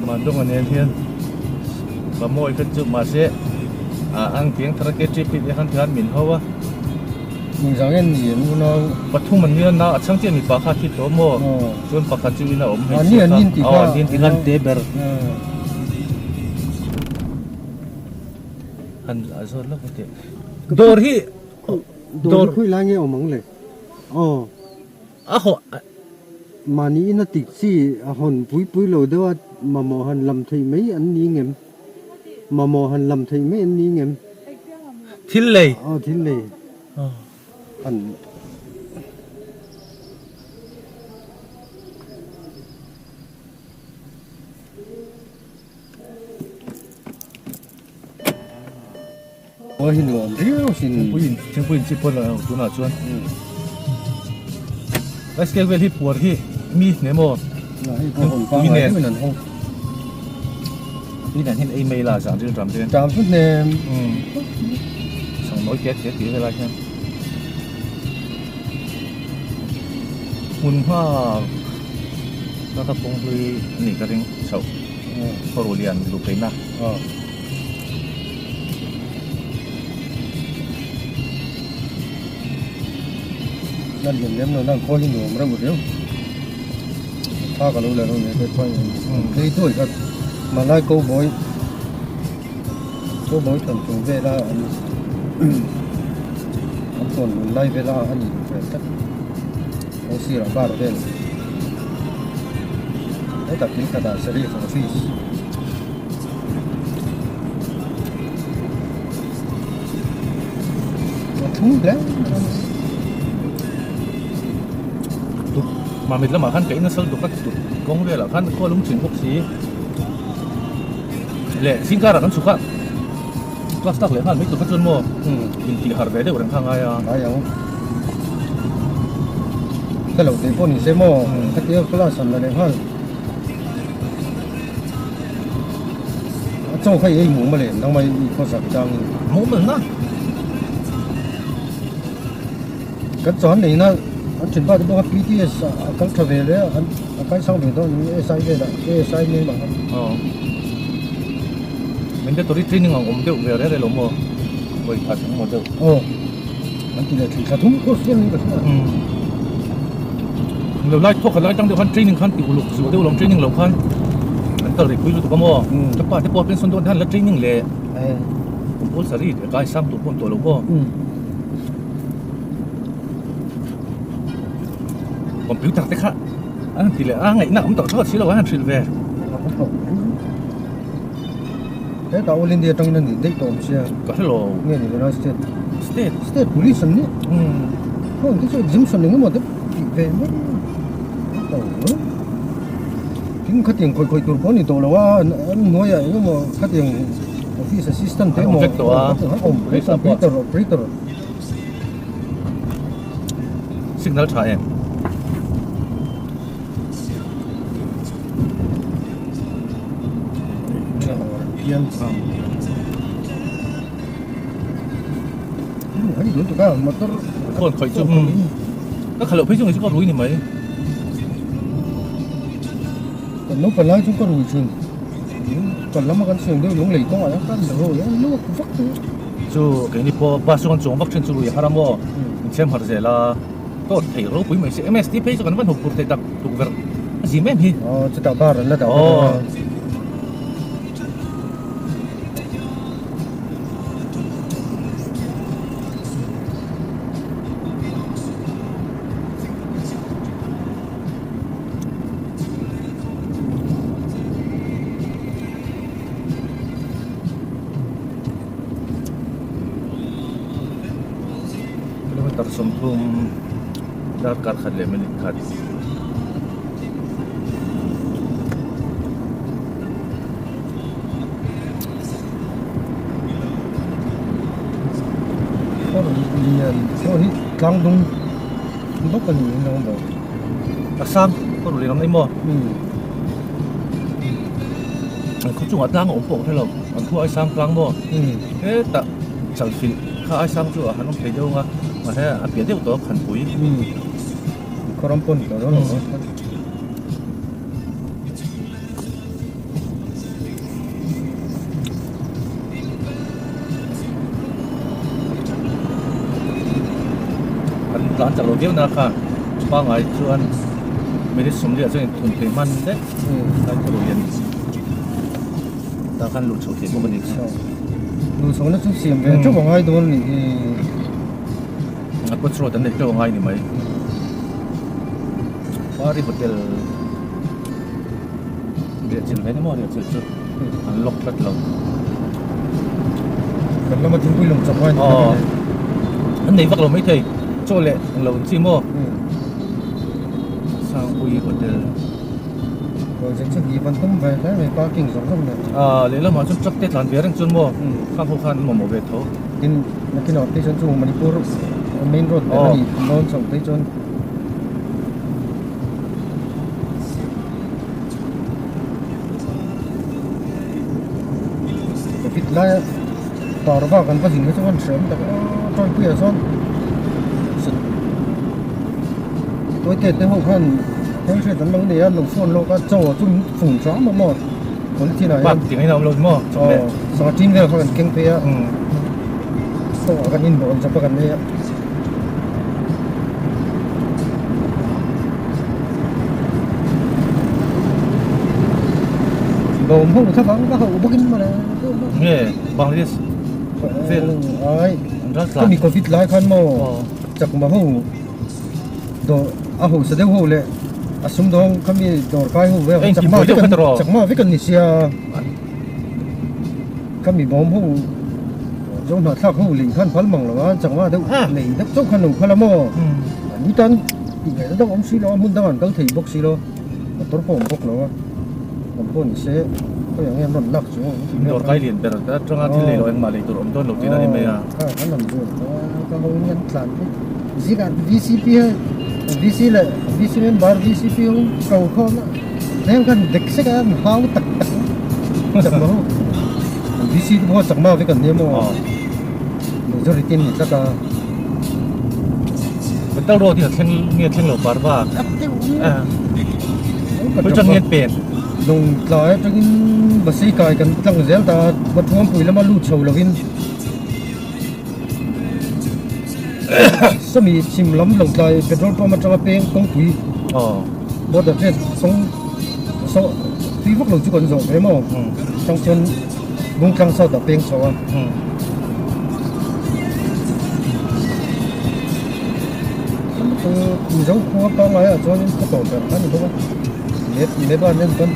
mà đúng là nên thiên và mỗi cái chụp mà sẽ ăn tiếng thằng cái chip thì hắn thì hắn mình hâu mình rằng cái gì nó bắt thu mình như nào chẳng chỉ mình bắt khát thì tổ mò chôn bắt khát chui nào anh nhìn thì hắn té bờ hắn ở rồi lúc cái đồ khui lá nghe ở mỏng lệ họ mà ní nó tịt xì hòn bụi lồi đó mà mò hành làm thì mấy anh đi ngem mà mò hành làm thì mấy anh đi ngem thiên lệ thiên lệ anh hin ngon riu sin puin chip pon là tu na chuan cái scale vel hi por hi mi nemo mi nè mi nè hin email là dạng trạm chút nè xong nói kết cái lại xem mun hoa nó tập trung với nỉ cái tiếng sầu hồ liền lục cái naนั่นอย่างนี้นั่นข้อที่หนูมันระเบิดเร็วถ้าก็รู้แล้วเนี่ยเป็นว่าที่ด้วยก็มาไล่โก้บอยทำตรงเวลาอันส่วนไล่เวลาอันนี้เป็นสักโอซีระบาดเด่นไอ้ตัดทิ้งกระดาษเสรีของฟิสมาทุ่งแล้วmà mình là mà khăn cái nó sơn được các tụt công đây là khăn có lúng chỉnh quốc xí lệ xin ca là khăn sụp á các staff lệ khăn mấy tụt các chân mua mình chỉ hạt đấy để orang khang ai à cái lẩu tiền phun thì xem mua cái tiêu cái là sẵn là đẹp hơn trong cái ấy muốn mà liền đang mày có sẵn trang muốn mình á cái chón này nó anh chuyển vào cái BTS các trò về đấy anh cái xong thì tôi những sai về là sai như mà mình đã tổ chức training ở ổn định về đấy để làm gì vậy thật cũng một được anh chỉ là chỉ là thúng có xuyên như vậy rồi lại thuốc lại trong điều khăn training khăn tiểu lục rồi điều làm training lục khăn anh tự để quý tụi con mua các bạn để bỏ bên sân đồn hắn là training lệ cũng sẽ đi để cái sang tụi con tổ lục mua còn biểu tạc thế khác thì là ngày nào cũng tỏ thoát xí đâu anh chuyển về thế tao lên đi trong nên đi tổn xe có thể lộ nghe thì nói state police nhé không cái chuyện dính sân này mà tiếp về mất chính khách tiền coi tụi con thì tụi là quá nói vậy nhưng mà khách tiền office assistant thế mà operator signal trả em yên hãy đuổi tụi các mà tôi còn khỏi chung các khẩu phí chung thì có rủi gì mấy còn lúc còn lại chúng có rủi chừng còn lắm mà con sườn đâu lúng lì có ngoài cái rồi nó vắt chú cái này po ba số con trống vắt trên chú rủi haram mo xem hạt rẻ là có thể rồi quý mấy sẽ MST pay cho con vẫn hụt hụt tại đặc tục vật gì mấy hi chỉ tạo ba rồi là tạo tersembung dakar khadle melihat Ini kang dong, untuk kan ini nama. asam có đủ làm đấy mà có chung ở đang ổn bộ thế là anh thua ai sam căng mà thế ta chẳng phi khá ai sam chưa hắn không thấy đâu mà thế anh biết được đó khẩn quý có có rắm pôn đó rồiร้านจากโรงเรียนนะคะบ้างไงชวนไม่ได้สมเด็จช่วยทุนเพมันเด็กร้านจากโรงเรียนตาคันหลุดโฉดเทียนพวกมันอีก ดูสองนักเสียงเป็นเจ้าของไอ้โดนนี่ aku suruh tanda kita orang ini mai. Bari hotel dia cil ni mau dia cil unlock kat lo. Kalau macam tu belum sampai. Oh, anh này bắt đầu mới thấy cho lẹ lâu chi mua. Sang Ui hotel. Rồi sẽ chỉ gì vẫn không về đấy về parking giống không này. Lấy là mà chúng chắc tết làm việc đang chun mua. Khang khó khăn mà mua về thôi. Cái nào tới chân chung Manipur main road để đi non xong tới chân cái lại tàu vào gần phát hiện cái con sớm đã trôi kia xong tôi kể tới hậu khăn không sẽ tấn công để ăn lồng phun lô cá trâu chung phùng chó mà mọt còn thì này bắt tiếng ấy nào luôn mua sau chín giờ phải kinh tế sau gần in bộ sẽ gần đây đồ không chắc chắn các hậu bốc in mà này nghe bằng this ai có bị covid lại khăn mà chắc mà hậu đồ hậu sẽ đều hậu lệ súng đông kami đồ cái hậu về chắc mà với cái nisia kami bom hậu giống là thác hậu lình khăn phấn mỏng là chắc mà đâu này đất chỗ khăn đồng khăn là mò như tân thì cái đó ông xí lo muốn đâu ăn cái thì bốc xí lo mà tôi không bốc nó làm con sẽ có những em ngon lắc xuống đồ cái liền bây giờ trong anh thì lấy rồi anh mà lấy tụi ông tôi lục tiền này mày à anh làm rồi có hậu nhân làm gì cả VCP VC là VC member VCP cầu không nên cần địch sẽ ăn hao tật chắc mà VC cũng chắc mà với cần nhiều mà rồi thì tiền chắc là bên tao rồi thì nghe thiên lộc bar ba bây giờ nghe tiền nông lại cho cái bác sĩ cài cần tăng dẻo ta bật phong phủi là mà lụt sầu là viên sao mi chìm lắm lồng lại petrol pump mà trong cái công quỹ bớt được hết sống số phí phúc lồng chỉ còn rộng thế mà trong chân vùng trăng sau tập bên số mình giống khoa con này ở chỗ những cái tổ chức đó thì không biết bao nhiêu con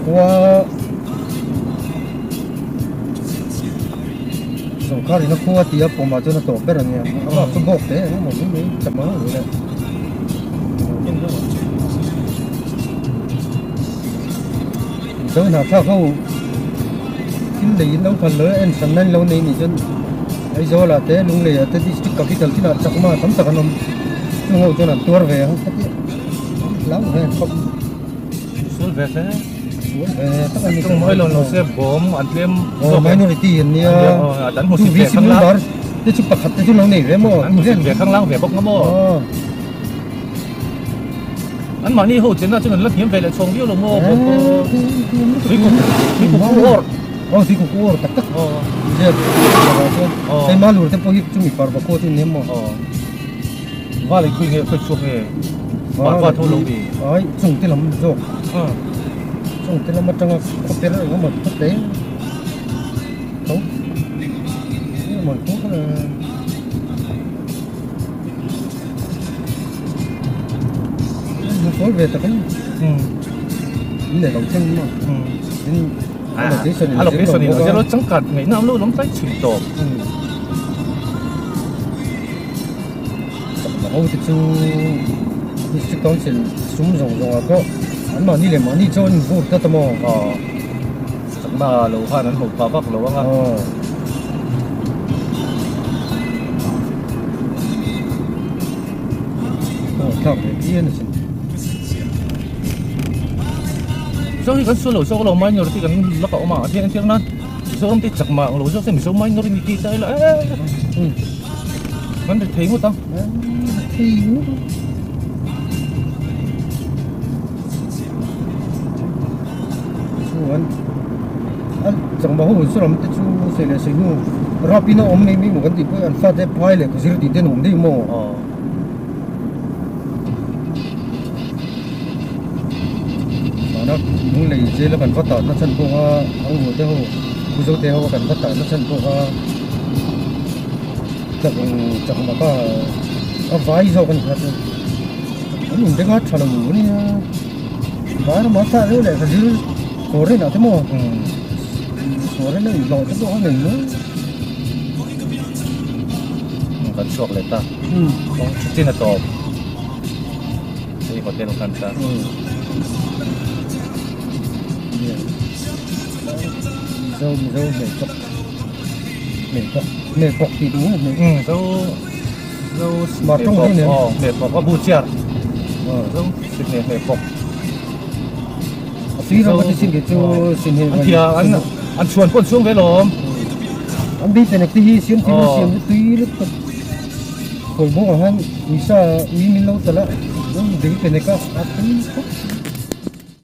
qua số cá thì nó khoa tiệp của mà cho nó tổ biết là nhỉ nó là không bốc thế nó một cái chậm máu rồi này rồi nào sao không kinh lý nó phần lớn em sẵn nên lâu nay thì chân ấy do là thế lúc này thế thì cả cái gì là chắc mà thấm chắc nó chung hồi cho nó tua về không cái lắm về không xuống về thế về tất cả những trong mỗi lần nó sẽ bom ăn thêm mấy người tiền nha đánh một về khang lăng thế chụp bạc thế chụp lâu này về mà đánh một về khang lăng về bốc ngắm mò anh mà đi hồ chiến là cho nên lắc hiếm về lại xong biết là mò vì cũng cua thì cũng cua tất tất giờ cái mà lùi thế bao nhiêu chúng mình phải bảo thì ném mà và lại quy nghệ phải xuống về và thôi lâu đi ấy chúng thì làm rồi chúng thì làm trong có tiền rồi mà thực tế không nhưng mà cũng là phối về tập cái để đầu chân mà location nó sẽ nó chẳng cần ngày nào luôn nó phải chịu tổ ông thì chú con sẽ súng rồng à có anh mà đi làm mà đi cho anh vô tất mà chẳng mà lâu hai anh hộp vào bắc lâu anh thằng này điên rồi so cái số lâu số lâu mấy nhiều thì cái nó có mà thiên nan số ông thì chặt mà lâu số xem số mấy nó đi kia tới là มันจะทิ้งหมดตั้ง thì anh chẳng bảo hồi xưa làm tết chú sẽ là sinh nu rapino om này mình một cái gì anh phát cái file này có gì thì tên om đi mò nó cũng lấy dễ là cần phát tạo nó chân cô ông ngồi theo cô dâu theo cần phát tạo nó chân cô chẳng mà có vài sao cần phát mình thấy có trả lời muốn vài nó mất sao đấy lại phải giữ cổ đấy nào thế mò cổ đấy nó lòi cái đó mình nữa kan shockเลยตาต้องจินตอบนี่พอเต้นกันตาdâu mẹ cọc thì đúng rồi mẹ dâu mà trong đây nữa mẹ cọc có bu chia dâu xin mẹ cọc phí đâu có xin cái chú xin hệ anh kia anh chuồn con xuống với lom anh đi từ này tí xiêm tí lúc hồi bố của hắn vì sao mình lâu tới lại nó đi từ này có tí